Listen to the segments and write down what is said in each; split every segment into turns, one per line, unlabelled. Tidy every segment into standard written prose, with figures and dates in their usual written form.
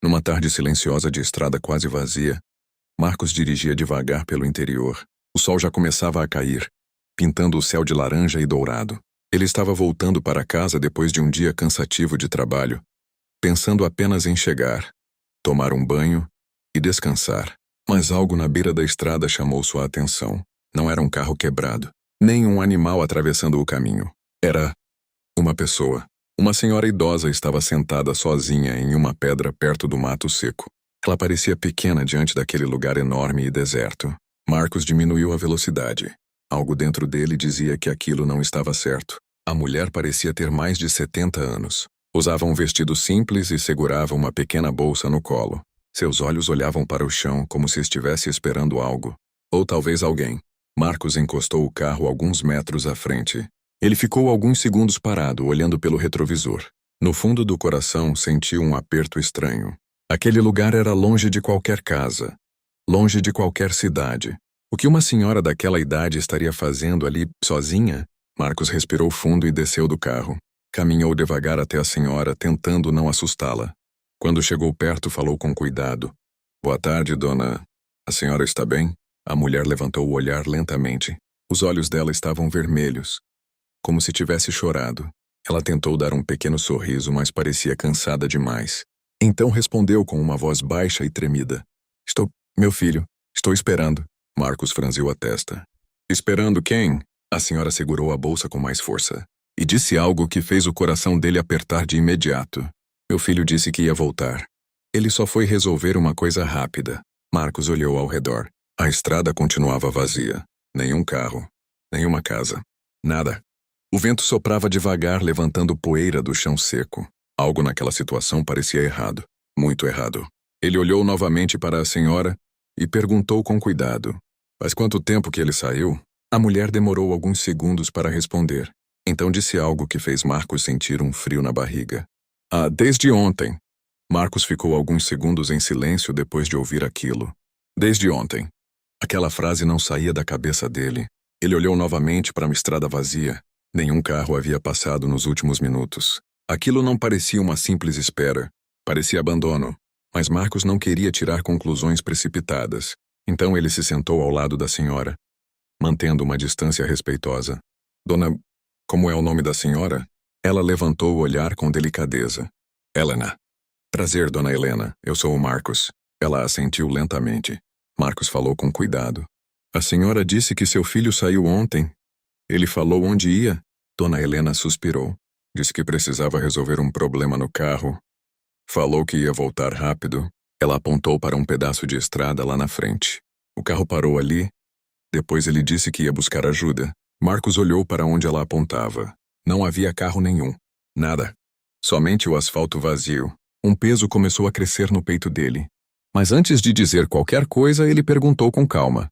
Numa tarde silenciosa de estrada quase vazia, Marcos dirigia devagar pelo interior. O sol já começava a cair, pintando o céu de laranja e dourado. Ele estava voltando para casa depois de um dia cansativo de trabalho, pensando apenas em chegar, tomar um banho e descansar. Mas algo na beira da estrada chamou sua atenção. Não era um carro quebrado, nem um animal atravessando o caminho. Era uma pessoa. Uma senhora idosa estava sentada sozinha em uma pedra perto do mato seco. Ela parecia pequena diante daquele lugar enorme e deserto. Marcos diminuiu a velocidade. Algo dentro dele dizia que aquilo não estava certo. A mulher parecia ter mais de 70 anos. Usava um vestido simples e segurava uma pequena bolsa no colo. Seus olhos olhavam para o chão como se estivesse esperando algo. Ou talvez alguém. Marcos encostou o carro alguns metros à frente. Ele ficou alguns segundos parado, olhando pelo retrovisor. No fundo do coração, sentiu um aperto estranho. Aquele lugar era longe de qualquer casa, longe de qualquer cidade. O que uma senhora daquela idade estaria fazendo ali, sozinha? Marcos respirou fundo e desceu do carro. Caminhou devagar até a senhora, tentando não assustá-la. Quando chegou perto, falou com cuidado. "Boa tarde, dona. A senhora está bem?" A mulher levantou o olhar lentamente. Os olhos dela estavam vermelhos, como se tivesse chorado. Ela tentou dar um pequeno sorriso, mas parecia cansada demais. Então respondeu com uma voz baixa e tremida. Meu filho, estou esperando." Marcos franziu a testa. "Esperando quem?" A senhora segurou a bolsa com mais força e disse algo que fez o coração dele apertar de imediato. "Meu filho disse que ia voltar. Ele só foi resolver uma coisa rápida." Marcos olhou ao redor. A estrada continuava vazia. Nenhum carro, nenhuma casa, nada. O vento soprava devagar, levantando poeira do chão seco. Algo naquela situação parecia errado, muito errado. Ele olhou novamente para a senhora e perguntou com cuidado. "Faz quanto tempo que ele saiu?" A mulher demorou alguns segundos para responder. Então disse algo que fez Marcos sentir um frio na barriga. Desde ontem." Marcos ficou alguns segundos em silêncio depois de ouvir aquilo. Desde ontem. Aquela frase não saía da cabeça dele. Ele olhou novamente para uma estrada vazia. Nenhum carro havia passado nos últimos minutos. Aquilo não parecia uma simples espera. Parecia abandono. Mas Marcos não queria tirar conclusões precipitadas. Então ele se sentou ao lado da senhora, mantendo uma distância respeitosa. "Dona, como é o nome da senhora?" Ela levantou o olhar com delicadeza. "Helena." "Prazer, dona Helena. Eu sou o Marcos." Ela assentiu lentamente. Marcos falou com cuidado. "A senhora disse que seu filho saiu ontem. Ele falou onde ia?" Dona Helena suspirou. "Disse que precisava resolver um problema no carro. Falou que ia voltar rápido." Ela apontou para um pedaço de estrada lá na frente. O carro parou ali. Depois ele disse que ia buscar ajuda. Marcos olhou para onde ela apontava. Não havia carro nenhum. Nada. Somente o asfalto vazio. Um peso começou a crescer no peito dele. Mas antes de dizer qualquer coisa, ele perguntou com calma.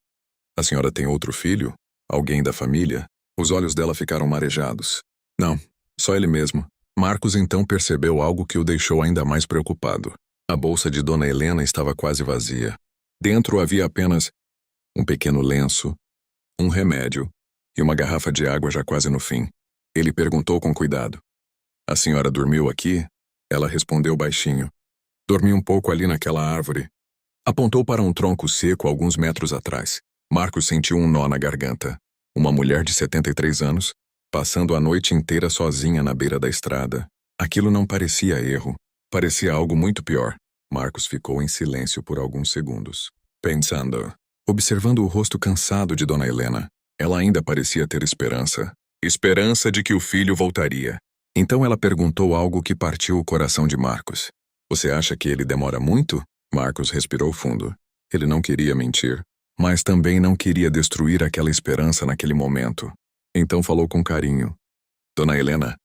"A senhora tem outro filho? Alguém da família?" Os olhos dela ficaram marejados. "Não, só ele mesmo." Marcos então percebeu algo que o deixou ainda mais preocupado. A bolsa de Dona Helena estava quase vazia. Dentro havia apenas um pequeno lenço, um remédio e uma garrafa de água já quase no fim. Ele perguntou com cuidado. "A senhora dormiu aqui?" Ela respondeu baixinho. "Dormi um pouco ali naquela árvore." Apontou para um tronco seco alguns metros atrás. Marcos sentiu um nó na garganta. Uma mulher de 73 anos, passando a noite inteira sozinha na beira da estrada. Aquilo não parecia erro. Parecia algo muito pior. Marcos ficou em silêncio por alguns segundos, pensando, observando o rosto cansado de Dona Helena. Ela ainda parecia ter esperança. Esperança de que o filho voltaria. Então ela perguntou algo que partiu o coração de Marcos. "Você acha que ele demora muito?" Marcos respirou fundo. Ele não queria mentir, mas também não queria destruir aquela esperança naquele momento. Então falou com carinho. "Dona Helena,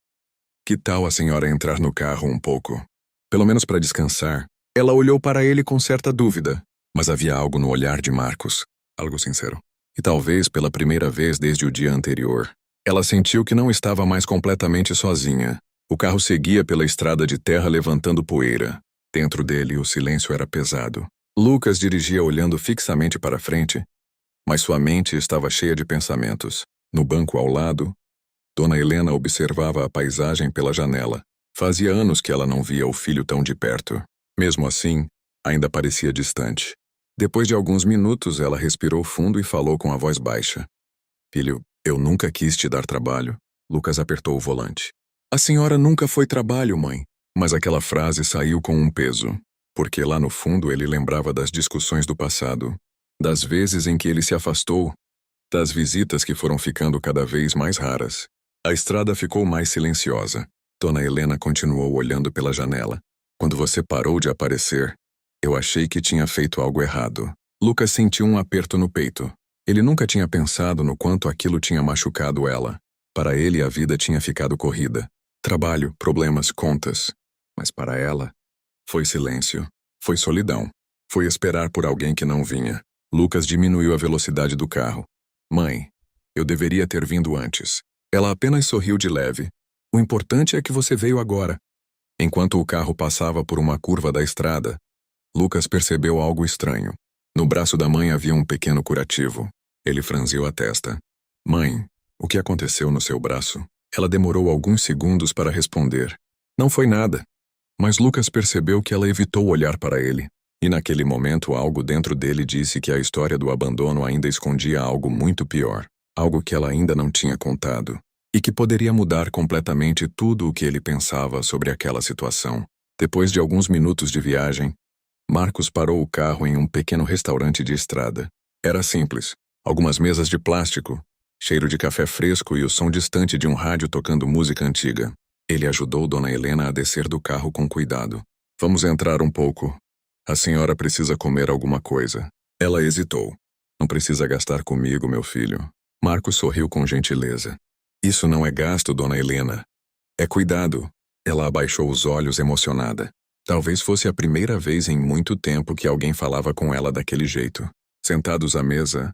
que tal a senhora entrar no carro um pouco? Pelo menos para descansar." Ela olhou para ele com certa dúvida, mas havia algo no olhar de Marcos, algo sincero. E talvez pela primeira vez desde o dia anterior, ela sentiu que não estava mais completamente sozinha. O carro seguia pela estrada de terra levantando poeira. Dentro dele, o silêncio era pesado. Lucas dirigia olhando fixamente para frente, mas sua mente estava cheia de pensamentos. No banco ao lado, Dona Helena observava a paisagem pela janela. Fazia anos que ela não via o filho tão de perto. Mesmo assim, ainda parecia distante. Depois de alguns minutos, ela respirou fundo e falou com a voz baixa. Filho, eu nunca quis te dar trabalho. Lucas apertou o volante. A senhora nunca foi trabalho, mãe. Mas aquela frase saiu com um peso, porque lá no fundo ele lembrava das discussões do passado, das vezes em que ele se afastou, das visitas que foram ficando cada vez mais raras. A estrada ficou mais silenciosa. Dona Helena continuou olhando pela janela. Quando você parou de aparecer, eu achei que tinha feito algo errado. Lucas sentiu um aperto no peito. Ele nunca tinha pensado no quanto aquilo tinha machucado ela. Para ele, a vida tinha ficado corrida. Trabalho, problemas, contas. Mas para ela, foi silêncio. Foi solidão. Foi esperar por alguém que não vinha. Lucas diminuiu a velocidade do carro. Mãe, eu deveria ter vindo antes. Ela apenas sorriu de leve. O importante é que você veio agora. Enquanto o carro passava por uma curva da estrada, Lucas percebeu algo estranho. No braço da mãe havia um pequeno curativo. Ele franziu a testa. Mãe, o que aconteceu no seu braço? Ela demorou alguns segundos para responder. Não foi nada. Mas Lucas percebeu que ela evitou olhar para ele. E naquele momento algo dentro dele disse que a história do abandono ainda escondia algo muito pior. Algo que ela ainda não tinha contado. E que poderia mudar completamente tudo o que ele pensava sobre aquela situação. Depois de alguns minutos de viagem, Marcos parou o carro em um pequeno restaurante de estrada. Era simples. Algumas mesas de plástico, cheiro de café fresco e o som distante de um rádio tocando música antiga. Ele ajudou Dona Helena a descer do carro com cuidado. Vamos entrar um pouco. A senhora precisa comer alguma coisa. Ela hesitou. Não precisa gastar comigo, meu filho. Marcos sorriu com gentileza. Isso não é gasto, Dona Helena. É cuidado. Ela abaixou os olhos emocionada. Talvez fosse a primeira vez em muito tempo que alguém falava com ela daquele jeito. Sentados à mesa,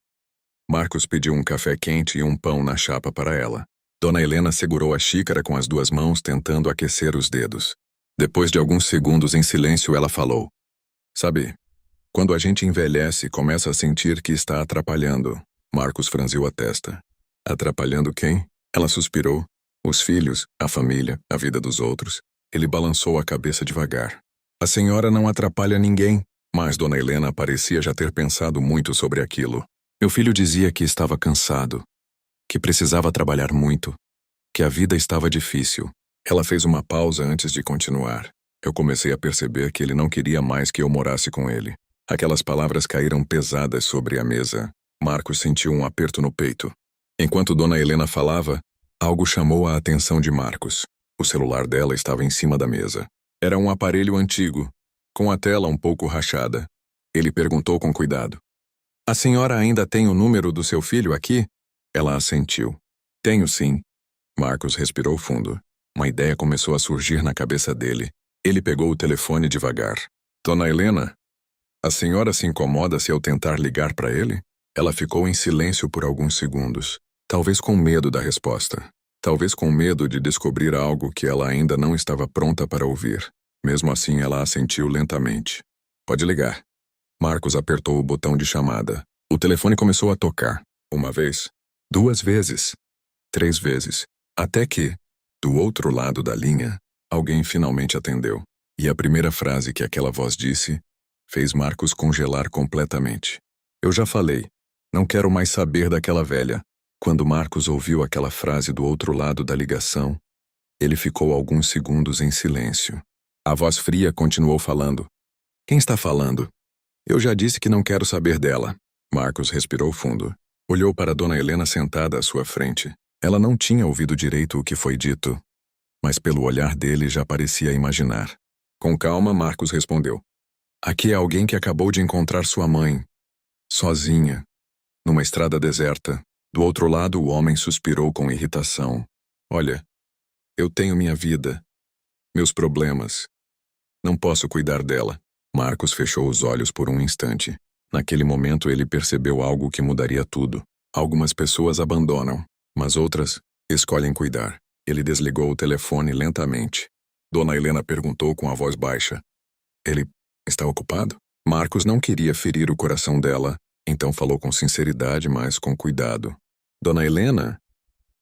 Marcos pediu um café quente e um pão na chapa para ela. Dona Helena segurou a xícara com as duas mãos, tentando aquecer os dedos. Depois de alguns segundos em silêncio, ela falou. Sabe, quando a gente envelhece, começa a sentir que está atrapalhando. Marcos franziu a testa. Atrapalhando quem? Ela suspirou. Os filhos, a família, a vida dos outros. Ele balançou a cabeça devagar. A senhora não atrapalha ninguém. Mas Dona Helena parecia já ter pensado muito sobre aquilo. Meu filho dizia que estava cansado, que precisava trabalhar muito, que a vida estava difícil. Ela fez uma pausa antes de continuar. Eu comecei a perceber que ele não queria mais que eu morasse com ele. Aquelas palavras caíram pesadas sobre a mesa. Marcos sentiu um aperto no peito. Enquanto Dona Helena falava, algo chamou a atenção de Marcos. O celular dela estava em cima da mesa. Era um aparelho antigo, com a tela um pouco rachada. Ele perguntou com cuidado. A senhora ainda tem o número do seu filho aqui? Ela assentiu. Tenho sim. Marcos respirou fundo. Uma ideia começou a surgir na cabeça dele. Ele pegou o telefone devagar. Dona Helena, a senhora se incomoda se eu tentar ligar para ele? Ela ficou em silêncio por alguns segundos. Talvez com medo da resposta. Talvez com medo de descobrir algo que ela ainda não estava pronta para ouvir. Mesmo assim, ela assentiu lentamente. Pode ligar. Marcos apertou o botão de chamada. O telefone começou a tocar. Uma vez. 2 vezes. 3 vezes. Até que, do outro lado da linha, alguém finalmente atendeu. E a primeira frase que aquela voz disse fez Marcos congelar completamente. Eu já falei. Não quero mais saber daquela velha. Quando Marcos ouviu aquela frase do outro lado da ligação, ele ficou alguns segundos em silêncio. A voz fria continuou falando. Quem está falando? Eu já disse que não quero saber dela. Marcos respirou fundo. Olhou para Dona Helena sentada à sua frente. Ela não tinha ouvido direito o que foi dito, mas pelo olhar dele já parecia imaginar. Com calma, Marcos respondeu. Aqui é alguém que acabou de encontrar sua mãe, sozinha, numa estrada deserta. Do outro lado, o homem suspirou com irritação. Olha, eu tenho minha vida, meus problemas. Não posso cuidar dela. Marcos fechou os olhos por um instante. Naquele momento ele percebeu algo que mudaria tudo. Algumas pessoas abandonam, mas outras escolhem cuidar. Ele desligou o telefone lentamente. Dona Helena perguntou com a voz baixa. Ele está ocupado? Marcos não queria ferir o coração dela, então falou com sinceridade, mas com cuidado. Dona Helena,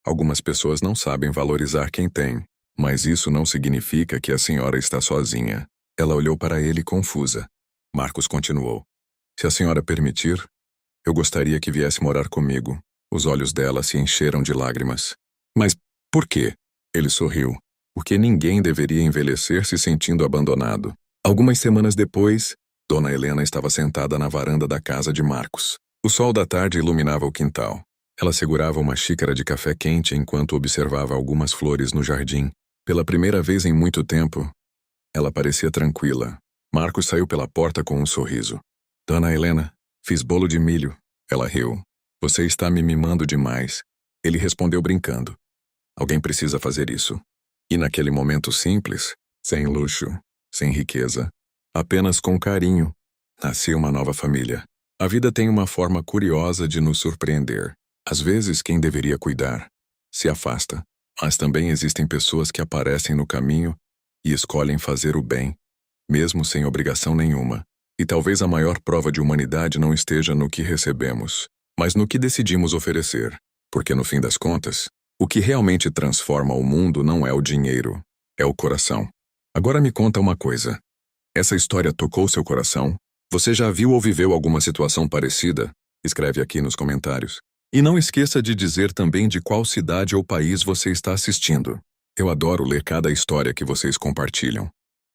algumas pessoas não sabem valorizar quem tem, mas isso não significa que a senhora está sozinha. Ela olhou para ele confusa. Marcos continuou. Se a senhora permitir, eu gostaria que viesse morar comigo. Os olhos dela se encheram de lágrimas. Mas por quê? Ele sorriu. Porque ninguém deveria envelhecer se sentindo abandonado. Algumas semanas depois, Dona Helena estava sentada na varanda da casa de Marcos. O sol da tarde iluminava o quintal. Ela segurava uma xícara de café quente enquanto observava algumas flores no jardim. Pela primeira vez em muito tempo, ela parecia tranquila. Marcos saiu pela porta com um sorriso. Dona Helena, fiz bolo de milho. Ela riu. Você está me mimando demais. Ele respondeu brincando. Alguém precisa fazer isso. E naquele momento simples, sem luxo, sem riqueza, apenas com carinho, nascia uma nova família. A vida tem uma forma curiosa de nos surpreender. Às vezes, quem deveria cuidar se afasta, mas também existem pessoas que aparecem no caminho e escolhem fazer o bem, mesmo sem obrigação nenhuma. E talvez a maior prova de humanidade não esteja no que recebemos, mas no que decidimos oferecer. Porque, no fim das contas, o que realmente transforma o mundo não é o dinheiro, é o coração. Agora me conta uma coisa. Essa história tocou seu coração? Você já viu ou viveu alguma situação parecida? Escreve aqui nos comentários. E não esqueça de dizer também de qual cidade ou país você está assistindo. Eu adoro ler cada história que vocês compartilham.